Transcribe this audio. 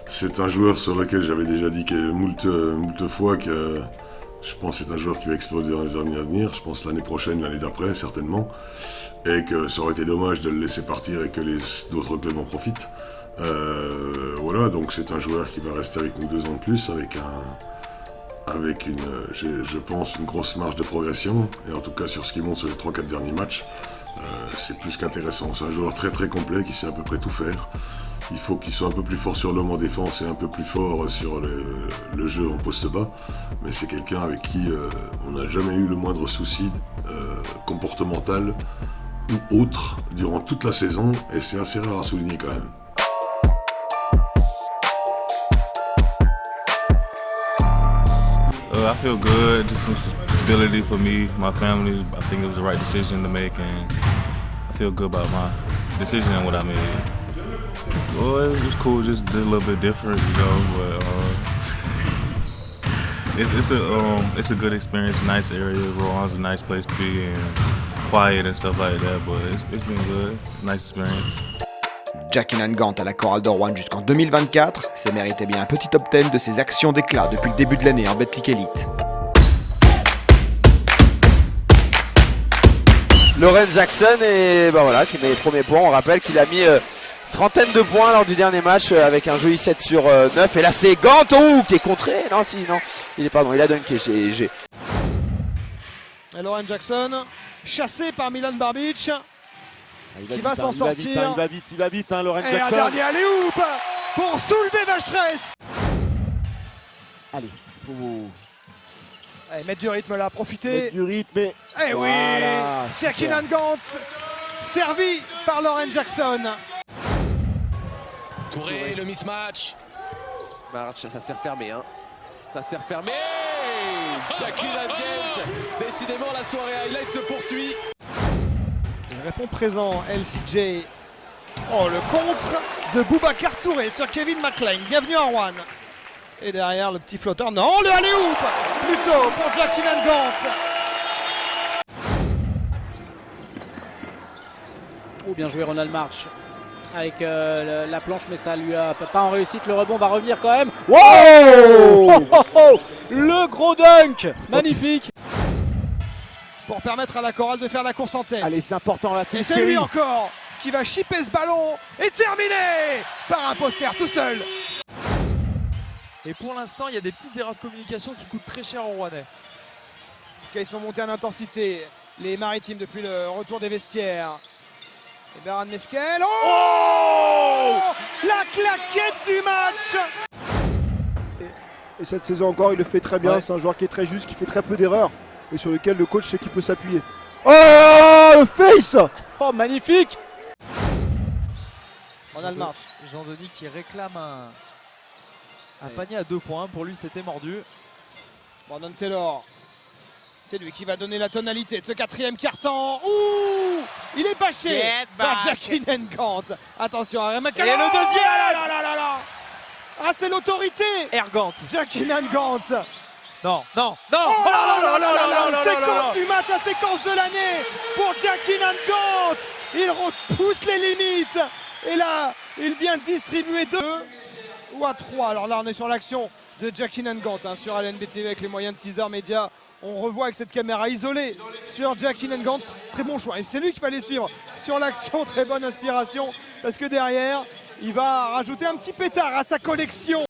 C'est un joueur sur lequel j'avais déjà dit moult fois que je pense que c'est un joueur qui va exploser dans les années à venir. Je pense l'année prochaine, l'année d'après, certainement. Et que ça aurait été dommage de le laisser partir et que d'autres clubs en profitent. Voilà, donc c'est un joueur qui va rester avec nous 2 ans de plus, avec je pense, une grosse marge de progression. Et en tout cas, sur ce qui monte sur les 3-4 derniers matchs, c'est plus qu'intéressant. C'est un joueur très très complet qui sait à peu près tout faire. Il faut qu'il soit un peu plus fort sur l'homme en défense et un peu plus fort sur le jeu en poste bas. Mais c'est quelqu'un avec qui on n'a jamais eu le moindre souci comportemental ou autre durant toute la saison. Et c'est assez rare à souligner quand même. I feel good, just some stability for me, my family. I think it was the right decision to make, and I feel good about my decision and what I made. Well, it was just cool, just did a little bit different, you know. But it's a good experience, nice area. Rohan's a nice place to be, and quiet and stuff like that. But it's been good, nice experience. Jackie Nangant à la chorale de Rouen jusqu'en 2024, ça méritait bien un petit top 10 de ses actions d'éclat depuis le début de l'année en Betclic Elite. Lauren Jackson et voilà, qui met les premiers points. On rappelle qu'il a mis trentaine de points lors du dernier match avec un joli 7 sur 9. Et là c'est Gant qui est contré. Non, il a dunké. Lauren Jackson, chassé par Milan Barbic. Qui va s'en sortir. Il va vite, Lauren Et Jackson. un dernier alley-oop pour soulever Vacheresse. Allez, il faut Allez, mettre du rythme là, profiter. mettre du rythme. Et Eh oui, voilà, Jackie super. Nangant, servi par Lauren Jackson. Touré, le mismatch. Ça s'est refermé. Ça s'est refermé. Jackie Nangant. Décidément, la soirée highlight se poursuit. Il répond présent, LCJ. Oh, le contre de Boubacar Touré sur Kevin McLean. Bienvenue à Rouen. Et derrière, le petit flotteur. Non, le alley-oop plutôt pour Jackie Nangant. Oh, bien joué Ronald March avec la planche, mais ça lui a pas en réussite. Le rebond va revenir quand même. Wow Le gros dunk, magnifique. Pour permettre à la chorale de faire la course en tête. Allez, c'est important là, c'est Et une c'est lui série. encore qui va chipper ce ballon. Et terminé par un poster tout seul. Et pour l'instant, il y a des petites erreurs de communication qui coûtent très cher aux Rouennais. En tout cas, ils sont montés en intensité, les Maritimes, depuis le retour des vestiaires. Et Beran Meskel. Oh, la claquette du match. Et cette saison encore, il le fait très bien. Ouais. C'est un joueur qui est très juste, qui fait très peu d'erreurs et sur lequel le coach sait qu'il peut s'appuyer. Oh, le face! Oh, magnifique. Ronald March. Jean-Denis qui réclame un panier à 2 points. Pour lui, c'était mordu. Brandon Taylor. C'est lui qui va donner la tonalité de ce 4e quart-temps. Ouh, il est bâché par Jackie Nangant. Attention, Harry McCallum. Et le deuxième. Ah là là là là. Ah, c'est l'autorité. Ergant. Jackie Nangant. Non. Oh là là là là là. Séquence du match, la séquence de l'année pour Jackie Nangant. Il repousse les limites. Et là, il vient distribuer 2 ou à 3. Alors là, on est sur l'action de Jackie Nangant sur LNBTV avec les moyens de teaser média. On revoit avec cette caméra isolée sur Jackie Nangant. Très bon choix. Et c'est lui qu'il fallait suivre sur l'action. Très bonne inspiration. Parce que derrière, il va rajouter un petit pétard à sa collection.